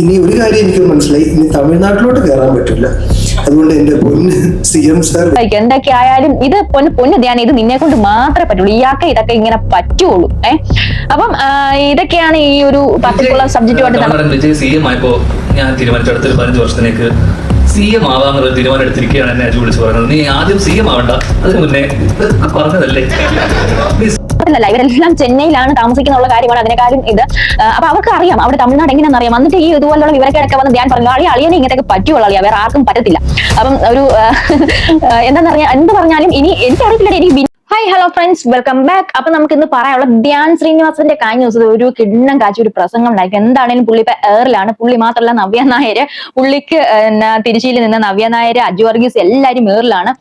ഇനി ഒരു കാര്യം എനിക്ക് മനസ്സിലായി, ഇനി തമിഴ്നാട്ടിലോട്ട് കയറാൻ പറ്റില്ല. അതുകൊണ്ട് എന്റെ പൊന്ന് CM സാർ, എന്തൊക്കെ ആയാലും ഇത് പൊന്ന് ധ്യാനം, ഇത് നിന്നെ കൊണ്ട് മാത്രമേ പറ്റുള്ളൂ. ഇയാൾക്ക് ഇതൊക്കെ ഇങ്ങനെ പറ്റുള്ളൂ. അപ്പം ഇതൊക്കെയാണ് ഈ ഒരു പർട്ടിക്കുലർ സബ്ജക്റ്റുമായിട്ട് വിജയ് CM ആയപ്പോ ഞാൻ തീരുമാനിച്ചു അടുത്തൊരു 15 വർഷത്തേക്ക് CM ആവാന്നുള്ള തീരുമാനം എടുത്തിരിക്കുകയാണ്. എന്നെ അജു വിളിച്ച് പറഞ്ഞത്, നീ ആദ്യം CM ആവണ്ട, അതിന് മുന്നേ പറഞ്ഞതല്ലേ. ഇവരെല്ലാം ചെന്നൈയിലാണ് താമസിക്കുന്നുള്ള കാര്യമാണ് അതിനെക്കാളും ഇത്. അപ്പൊ അവർക്ക് അറിയാം അവിടെ തമിഴ്നാട് എങ്ങനെയാണെന്ന് അറിയാം. എന്നിട്ട് ഈ ഇതുപോലുള്ള വിവരക്കേടൊക്കെ വന്ന് ഞാൻ പറഞ്ഞു, അളിയനെ ഇങ്ങനത്തെ പറ്റുള്ള അളിയാ, വേറെ ആർക്കും പറ്റത്തില്ല. അപ്പം ഒരു എന്താന്ന് പറഞ്ഞാൽ എന്ത് പറഞ്ഞാലും ഇനി എനിക്കറിയത്തില്ല. എനിക്ക് hi hello friends, welcome back. അപ്പൊ നമുക്ക് ഇന്ന് പറയാനുള്ള ധ്യാൻ ശ്രീനിവാസന്റെ കഴിഞ്ഞ ദിവസം ഒരു കിണ്ണം കാച്ചി ഒരു പ്രസംഗം ഉണ്ടായിരിക്കും. എന്താണെങ്കിലും പുള്ളി ഇപ്പൊ എയറിലാണ്. പുള്ളി മാത്രമല്ല നവ്യ നായര്, പുള്ളിക്ക് തിരുച്ചിയിൽ നിന്ന് നവ്യ നായര്, അജു വർഗീസ് എല്ലാവരും എയറിലാണ്.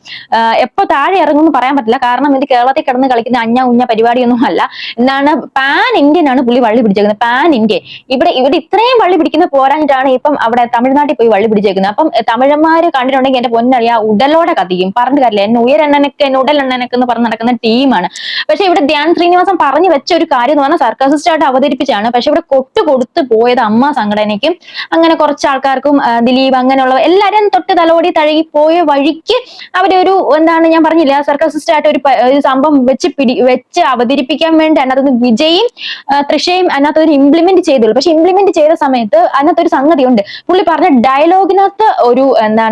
എപ്പോ താഴെ ഇറങ്ങുമെന്ന് പറയാൻ പറ്റില്ല. കാരണം ഇത് കേരളത്തിൽ കിടന്ന് കളിക്കുന്ന അഞ്ഞ ഉഞ്ഞ പരിപാടിയൊന്നും അല്ല. എന്താണ്, പാൻ ഇന്ത്യൻ ആണ് പുള്ളി വള്ളി പിടിച്ചേക്കുന്നത്. Pan Indian. ഇവിടെ ഇത്രയും വള്ളി പിടിക്കുന്ന പോരാഞ്ഞിട്ടാണ് ഇപ്പം അവിടെ തമിഴ്നാട്ടിൽ പോയി വള്ളി പിടിച്ചേക്കുന്നത്. അപ്പം തമിഴന്മാര് കണ്ടിട്ടുണ്ടെങ്കിൽ എന്റെ പൊന്നറിയാ ഉടലോടെ കത്തിക്കും. പറഞ്ഞിട്ട് കാര്യമില്ല, എന്നെ ഉയരെണ്ണനക്ക് എന്നെ ഉടലെണ്ണനക്ക് എന്ന് പറഞ്ഞ് നടക്കുന്ന ടീമാണ്. പക്ഷെ ഇവിടെ ധ്യാൻ ശ്രീനിവാസൻ പറഞ്ഞു വെച്ച ഒരു കാര്യം എന്ന് പറഞ്ഞാൽ സർക്കസിസ്റ്റായിട്ട് അവതരിപ്പിച്ചാണ്. പക്ഷെ ഇവിടെ കൊടുത്തു പോയത് അമ്മ സംഘടനയ്ക്കും അങ്ങനെ കുറച്ച് ആൾക്കാർക്കും ദിലീപ് അങ്ങനെയുള്ള എല്ലാരും തൊട്ട് തലോടി തഴുകി പോയ വഴിക്ക് അവരൊരു എന്താണ് ഞാൻ പറഞ്ഞില്ല, സർക്കസിസ്റ്റായിട്ട് ഒരു സംഭവം വെച്ച് അവതരിപ്പിക്കാൻ വേണ്ടി അതിനകത്ത് വിജയും തൃഷയും അതിനകത്ത് ഇംപ്ലിമെന്റ് ചെയ്തുള്ളൂ. പക്ഷെ ഇംപ്ലിമെന്റ് ചെയ്ത സമയത്ത് അതിനകത്തൊരു സംഗതി ഉണ്ട്. പുള്ളി പറഞ്ഞ ഡയലോഗിനകത്ത്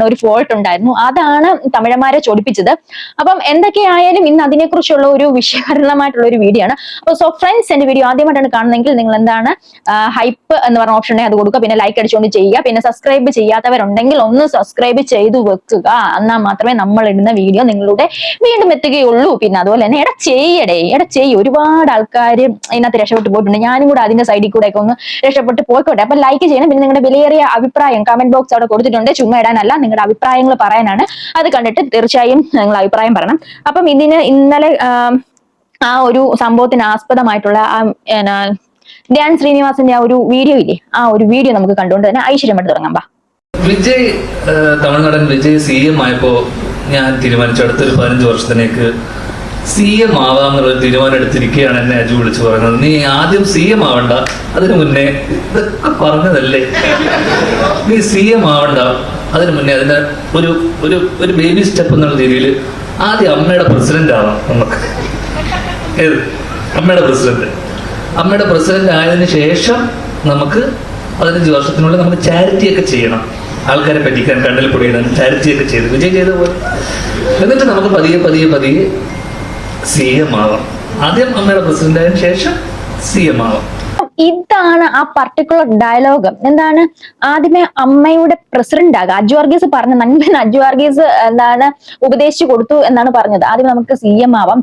ഒരു ഫോൾട്ട് ഉണ്ടായിരുന്നു. അതാണ് തമിഴന്മാരെ ചൊടിപ്പിച്ചത്. അപ്പം എന്തൊക്കെയായാലും ഇന്ന് അതിനെക്കുറിച്ചുള്ള ഒരു വിശകലനമായിട്ടുള്ള ഒരു വീഡിയോ ആണ്. അപ്പൊ സോ ഫ്രണ്ട്സ്, എന്റെ വീഡിയോ ആദ്യമായിട്ടാണ് കാണുന്നതെങ്കിൽ നിങ്ങൾ എന്താണ് ഹൈപ്പ് എന്ന് പറഞ്ഞ ഓപ്ഷൻ അത് കൊടുക്കുക, പിന്നെ ലൈക്ക് അടിച്ചുകൊണ്ട് ചെയ്യുക, പിന്നെ സബ്സ്ക്രൈബ് ചെയ്യാത്തവരുണ്ടെങ്കിൽ ഒന്ന് സബ്സ്ക്രൈബ് ചെയ്തു വെക്കുക. എന്നാൽ മാത്രമേ നമ്മൾ ഇടുന്ന വീഡിയോ നിങ്ങളുടെ വീണ്ടും എത്തുകയുള്ളൂ. പിന്നെ അതുപോലെ തന്നെ ചെയ്യും ഒരുപാട് ആൾക്കാർ ഇതിനകത്ത് രക്ഷപ്പെട്ടു പോയിട്ടുണ്ട്. ഞാനും കൂടെ അതിന്റെ സൈഡിൽ കൂടെ ഒക്കെ ഒന്ന് രക്ഷപ്പെട്ട് പോയിക്കോട്ടെ. അപ്പൊ ലൈക്ക് ചെയ്യണം. പിന്നെ നിങ്ങളുടെ വിലയേറിയ അഭിപ്രായം കമന്റ് ബോക്സ് അവിടെ കൊടുത്തിട്ടുണ്ട്. ചുമ്മാ ഇടാനല്ല, നിങ്ങളുടെ അഭിപ്രായങ്ങൾ പറയാനാണ്. അത് കണ്ടിട്ട് തീർച്ചയായും നിങ്ങൾ അഭിപ്രായം പറയണം. അപ്പം ഇന്നലെ ആ ഒരു സംഭവത്തിന് ആസ്പദമായിട്ടുള്ള ധ്യാൻ ശ്രീനിവാസന്റെ ആ ഒരു വീഡിയോ ഇല്ലേ, ആ ഒരു വീഡിയോ നമുക്ക് കണ്ടുകൊണ്ട് തന്നെ ഐശ്വര്യമായിട്ട് തുടങ്ങാം. വിജയ് തമിഴ്നാടൻ വിജയ് CM ആയപ്പോ ഞാൻ തീരുമാനിച്ചു അടുത്തൊരു 15 വർഷത്തേക്ക് CM ആവാന്നുള്ള തീരുമാനം എടുത്തിരിക്കുകയാണ്. എന്നെ അജു വിളിച്ച് പറയുന്നത്, നീ ആദ്യം CM ആവണ്ട, അതിന് മുന്നേ പറഞ്ഞതല്ലേ. നീ CM ആവണ്ട, അതിന് മുന്നേ അതിന്റെ ഒരു ബേബി സ്റ്റെപ്പ് എന്നുള്ള രീതിയിൽ ആദ്യം അമ്മയുടെ പ്രസിഡന്റ് ആവാം നമുക്ക്. അമ്മയുടെ പ്രസിഡന്റ് ആയതിനു ശേഷം നമുക്ക് 15 വർഷത്തിനുള്ളിൽ നമുക്ക് ചാരിറ്റി ഒക്കെ ചെയ്യണം. ആൾക്കാരെ പറ്റിക്കാൻ കണ്ണിൽ പൊടിയിടാൻ ചാരിറ്റി ഒക്കെ ചെയ്ത് വിജയ് ചെയ്ത പോലെ. എന്നിട്ട് നമുക്ക് പതിയെ CM ആവാം. ആദ്യം അമ്മയുടെ പ്രസിഡന്റ് ആയതിനു ശേഷം CM ആവാം. ഇതാണ് ആ പർട്ടിക്കുലർ ഡയലോഗ്. എന്താണ്, ആദ്യമേ അമ്മയുടെ പ്രസിഡന്റ് ആകുക. അജു വർഗീസ് പറഞ്ഞ നന്മൻ അജു വർഗീസ് ഉപദേശിച്ചു കൊടുത്തു എന്നാണ് പറഞ്ഞത്. ആദ്യം നമുക്ക് CM ആവാം.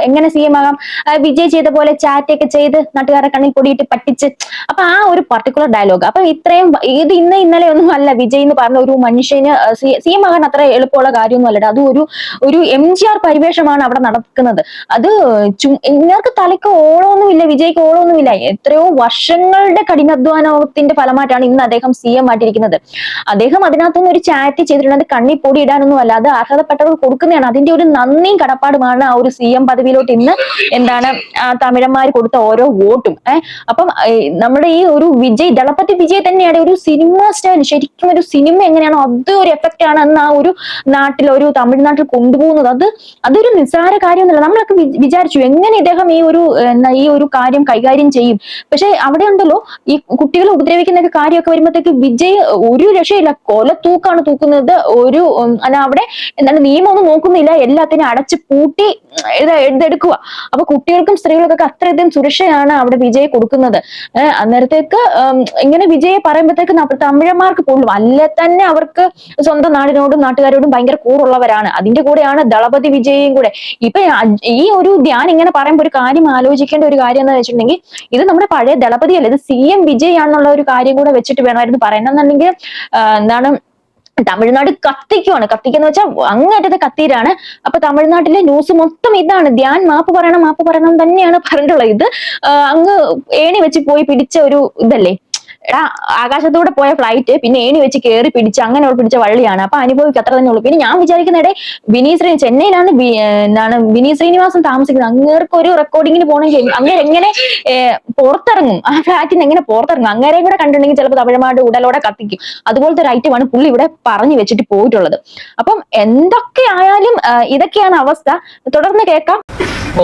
എങ്ങനെ CM ആകാം? വിജയ് ചെയ്ത പോലെ ചാറ്റ് ഒക്കെ ചെയ്ത് നാട്ടുകാരെ കണ്ണിൽ പൊടിയിട്ട് പറ്റിച്ച്. അപ്പൊ ആ ഒരു പർട്ടിക്കുലർ ഡയലോഗ്. അപ്പൊ ഇത്രയും ഇത് ഇന്നലെ ഒന്നും അല്ല. വിജയ് എന്ന് പറഞ്ഞ ഒരു മനുഷ്യന് CM ആകാൻ അത്ര എളുപ്പമുള്ള കാര്യമൊന്നും അല്ല. അത് ഒരു MGR പരിവേഷമാണ് അവിടെ നടക്കുന്നത്. അത് ഇങ്ങർക്ക് തലയ്ക്ക് ഓളമൊന്നുമില്ല, വിജയ്ക്ക് ഓളമൊന്നുമില്ല. എത്രയോ വർഷങ്ങളുടെ കഠിനാധ്വാനത്തിന്റെ ഫലമായിട്ടാണ് ഇന്ന് അദ്ദേഹം CM ആയിട്ടിരിക്കുന്നത്. അദ്ദേഹം അതിനകത്തുനിന്ന് ഒരു ചാറ്റ് ചെയ്തിട്ടുണ്ട്. അത് കണ്ണി പൊടി ഇടാനൊന്നും അല്ല, അത് അർഹതപ്പെട്ടവർ കൊടുക്കുന്നതാണ്. അതിന്റെ ഒരു നന്ദിയും കടപ്പാടുമാണ് ആ ഒരു CM പദവിയിലോട്ട് ഇന്ന് തമിഴന്മാർ കൊടുത്ത ഓരോ വോട്ടും. അപ്പം നമ്മുടെ ഈ ഒരു വിജയ്, ദളപതി വിജയ് തന്നെയാണ് ഒരു സിനിമ സ്റ്റൈൽ. ശരിക്കും ഒരു സിനിമ എങ്ങനെയാണോ അത് ഒരു എഫക്റ്റ് ആണ് അന്ന് ആ ഒരു തമിഴ്നാട്ടിൽ കൊണ്ടുപോകുന്നത്. അതൊരു നിസ്സാര കാര്യമൊന്നുമല്ല. നമ്മളൊക്കെ വിചാരിച്ചു എങ്ങനെ ഇദ്ദേഹം ഈ ഒരു കാര്യം കൈകാര്യം ചെയ്യും. പക്ഷെ അവിടെ ഉണ്ടല്ലോ ഈ കുട്ടികളെ ഉപദ്രവിക്കുന്ന കാര്യമൊക്കെ വരുമ്പോഴത്തേക്ക് വിജയ് ഒരു രക്ഷയില്ല, കൊലത്തൂക്കാണ് തൂക്കുന്നത്. അവിടെ നിയമമൊന്നും നോക്കുന്നില്ല, എല്ലാത്തിനും അടച്ചു പൂട്ടി എഴുതെടുക്കുക. അപ്പൊ കുട്ടികൾക്കും സ്ത്രീകൾക്കൊക്കെ അത്രയധികം സുരക്ഷയാണ് അവിടെ വിജയ് കൊടുക്കുന്നത്. അന്നേരത്തേക്ക് ഇങ്ങനെ വിജയെ പറയുമ്പോഴത്തേക്ക് തമിഴന്മാർക്ക് പോലും അല്ലെ തന്നെ അവർക്ക് സ്വന്തം നാടിനോടും നാട്ടുകാരോടും ഭയങ്കര കൂറുള്ളവരാണ്. അതിന്റെ കൂടെയാണ് ദളപതി വിജയും കൂടെ. ഇപ്പൊ ഈ ഒരു ധ്യാൻ ഇങ്ങനെ പറയുമ്പോൾ ഒരു കാര്യം ആലോചിക്കേണ്ട ഒരു കാര്യം എന്താ വെച്ചിട്ടുണ്ടെങ്കിൽ, ഇത് നമ്മുടെ പഴയ ദളപതി അല്ല, ഇത് CM വിജയ് ആണെന്നുള്ള ഒരു കാര്യം കൂടെ വെച്ചിട്ട് വേണമായിരുന്നു പറയണമെന്നുണ്ടെങ്കിൽ. തമിഴ്നാട് കത്തിക്കുന്ന വെച്ചാൽ അങ്ങേറ്റത്തെ കത്തീരാണ്. അപ്പൊ തമിഴ്നാട്ടിലെ ന്യൂസ് മൊത്തം ഇതാണ്, ധ്യാൻ മാപ്പ് പറയണം തന്നെയാണ് പറഞ്ഞിട്ടുള്ളത്. ഇത് അങ്ങ് ഏണി വെച്ച് പോയി പിടിച്ച ഒരു ഇതല്ലേ. എടാ ആകാശത്തൂടെ പോയ ഫ്ലൈറ്റ് പിന്നെ ഏണി വെച്ച് കയറി പിടിച്ച് അങ്ങനെ പിടിച്ച വള്ളിയാണ്. അപ്പൊ അനുഭവിക്കുക അത്ര തന്നെ ഉള്ളൂ. പിന്നെ ഞാൻ വിചാരിക്കുന്നിടെ ചെന്നൈയിലാണ് എന്താണ് വിനീത് ശ്രീനിവാസൻ താമസിക്കുന്നത്. അങ്ങേർക്ക് ഒരു റെക്കോർഡിങ്ങിന് പോകണമെങ്കിൽ അങ്ങനെ എങ്ങനെ പുറത്തിറങ്ങും? ആ ഫ്ലാറ്റിന് എങ്ങനെ പുറത്തിറങ്ങും? അങ്ങേരെയും കൂടെ കണ്ടിട്ടുണ്ടെങ്കിൽ ചിലപ്പോൾ തമിഴ്നാട് ഉടലോടെ കത്തിക്കും. അതുപോലത്തെ ഒരു ഐറ്റമാണ് പുള്ളി ഇവിടെ പറഞ്ഞു വെച്ചിട്ട് പോയിട്ടുള്ളത്. അപ്പം എന്തൊക്കെ ആയാലും ഇതൊക്കെയാണ് അവസ്ഥ. തുടർന്ന് കേൾക്കാം.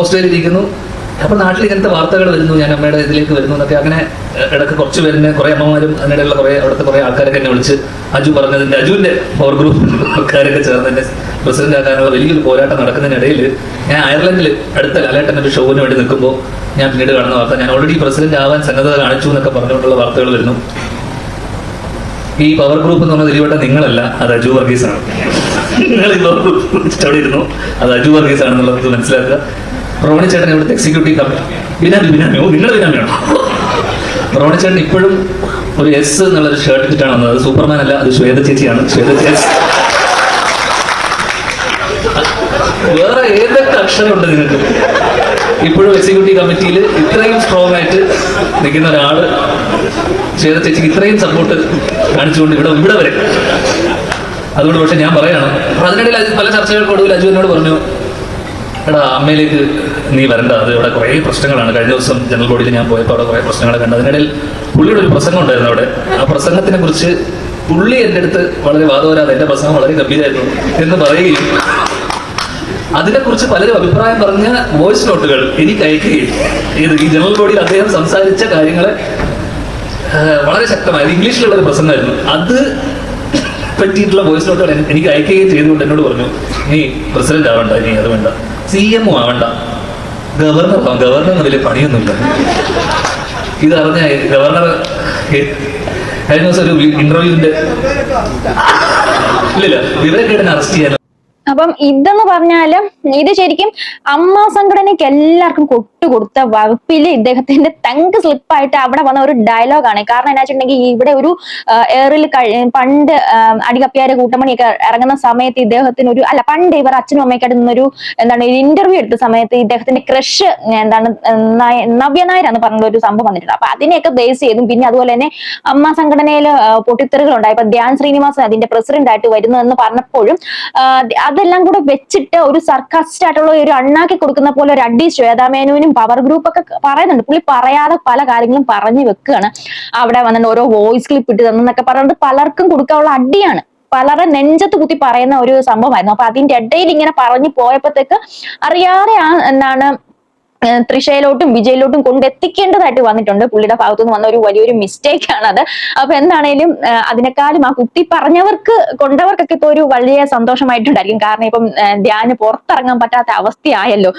ഓസ്ട്രേലിയയിൽ ഇരിക്കുന്നു. അപ്പൊ നാട്ടിൽ ഇങ്ങനത്തെ വാർത്തകൾ വരുന്നു, ഞാൻ അമ്മയുടെ ഇതിലേക്ക് വരുന്നു എന്നൊക്കെ. അങ്ങനെ ഇടയ്ക്ക് കുറച്ച് പേരിന് കുറെ അമ്മമാരും അതിനിടെയുള്ള അവിടുത്തെ കുറെ ആൾക്കാരൊക്കെ എന്നെ വിളിച്ച് അജു പറഞ്ഞതിന്റെ അജുവിന്റെ പവർ ഗ്രൂപ്പ് ആൾക്കാരൊക്കെ ചേർന്ന് എന്നെ പ്രസിഡന്റ് ആക്കാനുള്ള വലിയൊരു പോരാട്ടം നടക്കുന്നതിനിടയിൽ ഞാൻ അയർലൻഡിൽ അടുത്ത ലാലേട്ടൻ ഒരു ഷോവിന് വേണ്ടി നിൽക്കുമ്പോൾ ഞാൻ പിന്നീട് കാണുന്ന വാർത്ത, ഞാൻ ഓൾറെഡി പ്രസിഡന്റ് ആവാൻ സന്നദ്ധത കാണിച്ചു എന്നൊക്കെ പറഞ്ഞുകൊണ്ടുള്ള വാർത്തകൾ വരുന്നു. ഈ പവർ ഗ്രൂപ്പ് എന്ന് പറഞ്ഞാൽ തിരിവട്ട നിങ്ങളല്ല, അത് അജു വർഗീസ് ആണ്. നിങ്ങൾ ഈ പവർ ഗ്രൂപ്പ് അവിടെ ഇരുന്നു, അത് അജു വർഗീസ് ആണെന്നുള്ളത് മനസ്സിലാക്കുക. റോണി ചേട്ടൻ ഇവിടുത്തെ എക്സിക്യൂട്ടീവ് ബിനാമിയോ നിങ്ങളുടെ ബിനാമിയാണോ? റോണി ചേട്ടൻ ഇപ്പോഴും ഒരു എസ് എന്നുള്ളൊരു ഷർട്ട് ഇട്ടിട്ടാണ് വന്നത്. അത് സൂപ്പർമാൻ അല്ല, അത് ശ്വേത ചേച്ചിയാണ്. ശ്വേത ചേച്ചി വേറെ ഏതൊക്കെ അക്ഷരമുണ്ട് നിങ്ങൾക്ക്? ഇപ്പോഴും എക്സിക്യൂട്ടീവ് കമ്മിറ്റിയിൽ ഇത്രയും സ്ട്രോങ് ആയിട്ട് നിൽക്കുന്ന ഒരാള് ശ്വേത ചേച്ചിക്ക് ഇത്രയും സപ്പോർട്ട് കാണിച്ചുകൊണ്ട് ഇവിടെ വരെ. അതുകൊണ്ട് പക്ഷെ ഞാൻ പറയണം, അപ്പൊ അതിനിടയിൽ പല ചർച്ചകൾക്കൊടുവിൽ അജു എന്നോട് പറഞ്ഞു, എടാ അമ്മയിലേക്ക് നീ വരണ്ട, അത് ഇവിടെ കുറേ പ്രശ്നങ്ങളാണ്. കഴിഞ്ഞ ദിവസം ജനറൽ ബോഡിയിൽ ഞാൻ പോയപ്പോൾ അവിടെ കുറേ പ്രശ്നങ്ങളെ കണ്ടു. അതിനിടയിൽ പുള്ളിയുടെ ഒരു പ്രസംഗം ഉണ്ടായിരുന്നു അവിടെ. ആ പ്രസംഗത്തിനെ കുറിച്ച് പുള്ളി എൻ്റെ അടുത്ത് വളരെ വാദവരാതെ എൻ്റെ പ്രസംഗം വളരെ ഗംഭീരമായിരുന്നു എന്ന് പറയുകയും അതിനെക്കുറിച്ച് പലരും അഭിപ്രായം പറഞ്ഞ വോയിസ് നോട്ടുകൾ എനിക്ക് അയക്കുകയും ഈ ജനറൽ ബോഡിയിൽ അദ്ദേഹം സംസാരിച്ച കാര്യങ്ങളെ വളരെ ശക്തമായത് ഇംഗ്ലീഷിലുള്ള ഒരു പ്രസംഗമായിരുന്നു. അത് പറ്റിയിട്ടുള്ള വോയിസ് നോട്ടുകൾ എനിക്ക് അയക്കുകയും ചെയ്തുകൊണ്ട് എന്നോട് പറഞ്ഞു, നീ പ്രസിഡന്റ് ആവണ്ട, നീ അത് വേണ്ട, CM ആവണ്ട, ഗവർണർ ആവാം. ഗവർണറിന് വലിയ പണിയൊന്നുമില്ല. ഇതറിഞ്ഞ ഗവർണർ കഴിഞ്ഞ ദിവസം ഒരു ഇന്റർവ്യൂവിന്റെ ഇല്ല വിവരക്കേടിനെ അറസ്റ്റ് ചെയ്യാൻ. അപ്പം ഇതെന്ന് പറഞ്ഞാല് ഇത് ശരിക്കും അമ്മ സംഘടനയ്ക്ക് എല്ലാവർക്കും കൊട്ടുകൊടുത്ത വകുപ്പില് ഇദ്ദേഹത്തിന്റെ തങ്ക് സ്ലിപ്പായിട്ട് അവിടെ വന്ന ഒരു ഡയലോഗാണ്. കാരണം എന്താ വെച്ചിട്ടുണ്ടെങ്കിൽ ഇവിടെ ഒരു എയറിൽ പണ്ട് അടികപ്പിയാരെ കൂട്ടമണിയൊക്കെ ഇറങ്ങുന്ന സമയത്ത് ഇദ്ദേഹത്തിന് പണ്ട് ഇവർ അച്ഛനും അമ്മയ്ക്കായിട്ട് നിന്നൊരു ഇന്റർവ്യൂ എടുത്ത സമയത്ത് ഇദ്ദേഹത്തിന്റെ ക്രഷ് നവ്യ നായരാന്ന് പറഞ്ഞ ഒരു സംഭവം വന്നിട്ടുണ്ട്. അപ്പൊ അതിനെയൊക്കെ ബേസ് ചെയ്തും പിന്നെ അതുപോലെ തന്നെ അമ്മ സംഘടനയിൽ പൊട്ടിത്തെറികൾ ഉണ്ടായി. അപ്പൊ ധ്യാൻ ശ്രീനിവാസൻ അതിന്റെ പ്രസിഡന്റ് ആയിട്ട് വരുന്നു എന്ന് പറഞ്ഞപ്പോഴും അതെല്ലാം കൂടെ വെച്ചിട്ട് ഒരു സർക്കാസ്റ്റ് ആയിട്ടുള്ള ഒരു അണ്ണാക്കി കൊടുക്കുന്ന പോലെ ഒരു അടി ശ്വേതാമേനുവിനും പവർ ഗ്രൂപ്പ് ഒക്കെ പറയുന്നുണ്ട്. പുള്ളി പറയാതെ പല കാര്യങ്ങളും പറഞ്ഞു വെക്കുകയാണ്. അവിടെ വന്നിട്ട് ഓരോ വോയിസ് ക്ലിപ്പ് ഇട്ട് തന്നൊക്കെ പറഞ്ഞിട്ട് പലർക്കും കൊടുക്കാനുള്ള അടിയാണ്. പലരെ നെഞ്ചത്ത് കുത്തി പറയുന്ന ഒരു സംഭവമായിരുന്നു. അപ്പൊ അതിന്റെ ഇടയിൽ ഇങ്ങനെ പറഞ്ഞു പോയപ്പോഴത്തേക്ക് അറിയാതെ തൃശയിലോട്ടും വിജയിലോട്ടും കൊണ്ടെത്തിക്കേണ്ടതായിട്ട് വന്നിട്ടുണ്ട്. പുള്ളിയുടെ ഭാഗത്തുനിന്ന് വന്ന ഒരു വലിയൊരു മിസ്റ്റേക്ക് ആണത്. അപ്പൊ എന്താണേലും അതിനേക്കാളും ആ കുത്തി കൊണ്ടവർക്കൊക്കെ ഇപ്പൊ ഒരു വലിയ സന്തോഷമായിട്ടുണ്ടായിരിക്കും. കാരണം ഇപ്പം ധ്യാന് പുറത്തിറങ്ങാൻ പറ്റാത്ത അവസ്ഥയായല്ലോ.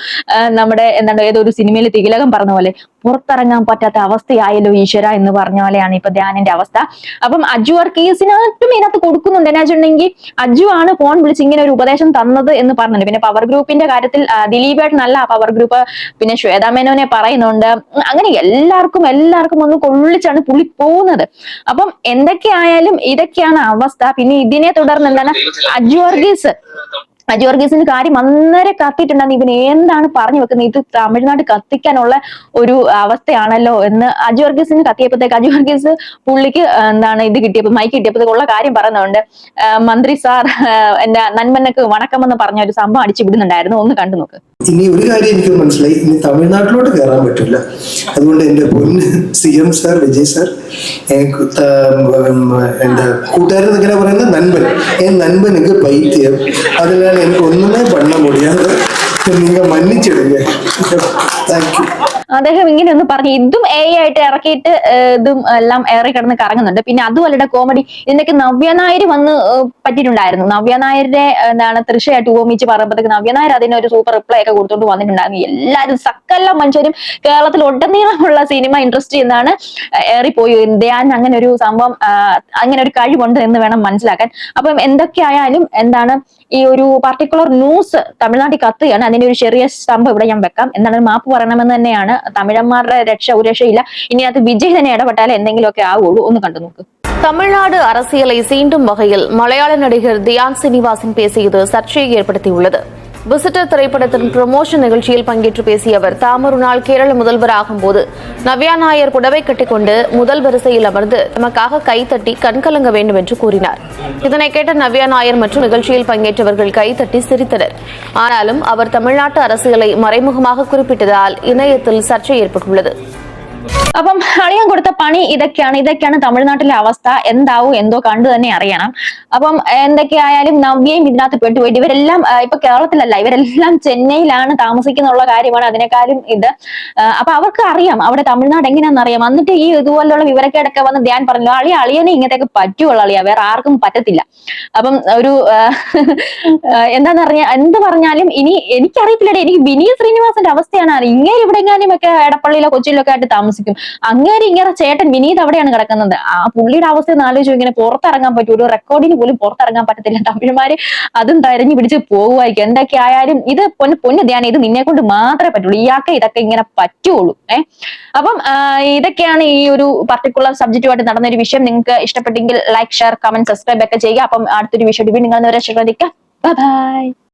നമ്മുടെ ഏതൊരു സിനിമയിൽ തിലകം പറഞ്ഞ പോലെ പുറത്തിറങ്ങാൻ പറ്റാത്ത അവസ്ഥയായല്ലോ ഈശ്വര എന്ന് പറഞ്ഞ പോലെയാണ് ഇപ്പൊ ധ്യാനിന്റെ അവസ്ഥ. അപ്പം അജു വർഗീസിനായിട്ടും ഇതിനകത്ത് കൊടുക്കുന്നുണ്ട്. എന്നാ വെച്ചിട്ടുണ്ടെങ്കിൽ അജു ആണ് ഫോൺ വിളിച്ച് ഇങ്ങനെ ഒരു ഉപദേശം തന്നത് എന്ന് പറഞ്ഞിട്ടുണ്ട്. പിന്നെ പവർ ഗ്രൂപ്പിന്റെ കാര്യത്തിൽ ദിലീപേട്ടനല്ല പവർ ഗ്രൂപ്പ്, പിന്നെ ശ്വേതാമേനോനെ പറയുന്നുണ്ട്. അങ്ങനെ എല്ലാവർക്കും ഒന്ന് കൊള്ളിച്ചാണ് പുള്ളി പോകുന്നത്. അപ്പം എന്തൊക്കെയായാലും ഇതൊക്കെയാണ് അവസ്ഥ. പിന്നെ ഇതിനെ തുടർന്ന് എന്താണ് അജു വർഗീസിന്റെ കാര്യം അന്നേരം കത്തിയിട്ടുണ്ടെന്ന് ഇവൻ എന്താണ് പറഞ്ഞു വെക്കുന്നത്, ഇത് തമിഴ്നാട് കത്തിക്കാനുള്ള ഒരു അവസ്ഥയാണല്ലോ എന്ന് അജു വർഗീസിന് കത്തിയപ്പോഴത്തേക്ക് അജു വർഗീസ് പുള്ളിക്ക് ഇത് കിട്ടിയപ്പോൾ മൈക്ക് കിട്ടിയപ്പോഴത്തേക്ക് ഉള്ള കാര്യം പറയുന്നുണ്ട്. മന്ത്രി സാർ എന്റെ നന്മനക്ക് വണക്കമെന്ന് പറഞ്ഞ ഒരു സംഭവം അടിച്ചു വിടുന്നുണ്ടായിരുന്നു. ഒന്ന് കണ്ടു നോക്ക്. ഇനി ഒരു കാര്യം എനിക്ക് മനസ്സിലായി, ഇനി തമിഴ്നാട്ടിലോട്ട് കയറാൻ പറ്റില്ല. അതുകൊണ്ട് എന്റെ പൊന്ന് CM സാർ, വിജയ് സാർ, എന്റെ കൂട്ടുകാരൻ ഇങ്ങനെ പറയുന്ന നൻപനുക്ക് പൈത്യം, അതിനാൽ എനിക്ക് ഒന്നുമേ പണ്ണ മുടിയാതെ നിങ്ങൾ മന്നിച്ചിടുക. Thank you. അദ്ദേഹം ഇങ്ങനെ ഒന്ന് പറഞ്ഞു. ഇതും AI ആയിട്ട് ഇറക്കിയിട്ട് ഇതും എല്ലാം ഏറെ കിടന്ന് കറങ്ങുന്നുണ്ട്. പിന്നെ അതുപോലെ കോമഡി ഇതിനൊക്കെ നവ്യ നായർ വന്ന് പറ്റിയിട്ടുണ്ടായിരുന്നു. നവ്യ നായരുടെ തൃശയായിട്ട് ഉപമിച്ച് പറയുമ്പോഴത്തേക്ക് നവ്യ നായർ അതിനൊരു സൂപ്പർ റിപ്ലൈ ഒക്കെ കൊടുത്തോണ്ട് വന്നിട്ടുണ്ടായിരുന്നു. എല്ലാവരും സകല മനുഷ്യരും കേരളത്തിൽ ഒട്ടനീളമുള്ള സിനിമ ഇൻഡസ്ട്രി എന്നാണ് ഏറിപ്പോയി. ധ്യാൻ അങ്ങനെ ഒരു സംഭവം, അങ്ങനെ ഒരു കഴിവുണ്ട് എന്ന് വേണം മനസ്സിലാക്കാൻ. അപ്പം എന്തൊക്കെയായാലും ഈ ഒരു പർട്ടിക്കുലർ ന്യൂസ് തമിഴ്നാട്ടിൽ കത്തുകയാണ്. അതിന്റെ ഒരു ചെറിയ സംഭവം ഇവിടെ ഞാൻ വെക്കാം. മാപ്പ് പറയണമെന്ന് തന്നെയാണ്. തമിഴന്മാരുടെ ഒരു രക്ഷയില്ല. ഇനി അത് വിജയ് തന്നെ ഇടപെട്ടാലേ എന്തെങ്കിലുമൊക്കെ ആവുള്ളൂ. ഒന്ന് കണ്ടു നോക്ക്. தமிழ்நாடு அரசியலை சீண்டும் வகையில் மலையாள நடிகர் தியான் சீனிவாசன் பேசியது சர்ச்சையை ஏற்படுத்தியுள்ளது. விசிட்டர் திரைப்படத்தின் ப்ரமோஷன் நிகழ்ச்சியில் பங்கேற்று பேசிய அவர், தாமொரு நாள் கேரள முதல்வராகும் போது நவ்யா நாயர் புடவை கட்டிக்கொண்டு முதல் வரிசையில் அமர்ந்து நமக்காக கைத்தட்டி கண்கலங்க வேண்டும் என்று கூறினார். இதனை கேட்ட நவ்யா நாயர் மற்றும் நிகழ்ச்சியில் பங்கேற்றவர்கள் கைத்தட்டி சிரித்தனர். ஆனாலும் அவர் தமிழ்நாட்டு அரசியலை மறைமுகமாக குறிப்பிட்டதால் ഇനയത്തിൽ ചർച്ച ഏർപ്പെട്ടുള്ളത്. അപ്പം അളിയൻ കൊടുത്ത പണി ഇതൊക്കെയാണ് തമിഴ്നാട്ടിലെ അവസ്ഥ. എന്താവും എന്തോ കണ്ടു തന്നെ അറിയണം. അപ്പം എന്തൊക്കെയായാലും നവ്യയും ഇതിനകത്ത് പെട്ടുപോയിട്ട് ഇവരെല്ലാം ഇപ്പൊ കേരളത്തിലല്ല, ഇവരെല്ലാം ചെന്നൈയിലാണ് താമസിക്കുന്നുള്ള കാര്യമാണ് അതിനേക്കാളും ഇത്. അപ്പൊ അവർക്ക് അറിയാം അവിടെ തമിഴ്നാട് എങ്ങനെയാണെന്ന് അറിയാം. എന്നിട്ട് ഈ ഇതുപോലുള്ള വിവരക്കേടൊക്കെ വന്ന് ധ്യാൻ പറഞ്ഞല്ലോ, അളിയനെ ഇങ്ങനത്തേക്ക് പറ്റുള്ള അളിയ, വേറെ ആർക്കും പറ്റത്തില്ല. അപ്പം ഒരു എന്ത് പറഞ്ഞാലും ഇനി എനിക്കറിയത്തില്ലടേ, എനിക്ക് വിനീത് ശ്രീനിവാസന്റെ അവസ്ഥയാണ്. ഇങ്ങനെ ഇവിടെ എങ്ങാനും ഒക്കെ എടപ്പള്ളിയിലോ കൊച്ചിയിലൊക്കെ ആയിട്ട് താമസിക്കും. ഇങ്ങനെ ചേട്ടൻ വിനീത് അവിടെയാണ് കിടക്കുന്നത്. ആ പുള്ളിയുടെ അവസ്ഥ ഒന്ന് ആലോചിച്ചു. ഇങ്ങനെ പുറത്തിറങ്ങാൻ പറ്റും, ഒരു റെക്കോർഡിന് പോലും പുറത്തിറങ്ങാൻ പറ്റത്തില്ല. തമിഴ്മാര് അതും തെരഞ്ഞു പിടിച്ച് പോകുമായിരിക്കും. എന്തൊക്കെ ആയാലും ഇത് പൊന്നു ധ്യാനം, ഇത് നിന്നെ കൊണ്ട് മാത്രമേ പറ്റുള്ളൂ. ഇയാൾക്ക് ഇതൊക്കെ ഇങ്ങനെ പറ്റുള്ളൂ. അപ്പം ഇതൊക്കെയാണ് ഈ ഒരു പർട്ടിക്കുലർ സബ്ജക്റ്റുമായിട്ട് നടന്ന ഒരു വിഷയം. നിങ്ങൾക്ക് ഇഷ്ടപ്പെട്ടെങ്കിൽ ലൈക്ക്, ഷെയർ, കമന്റ്, സബ്സ്ക്രൈബ് ഒക്കെ ചെയ്യുക. അപ്പം അടുത്തൊരു വിഷയം നിങ്ങൾ ശ്രദ്ധിക്കുക. ബൈ.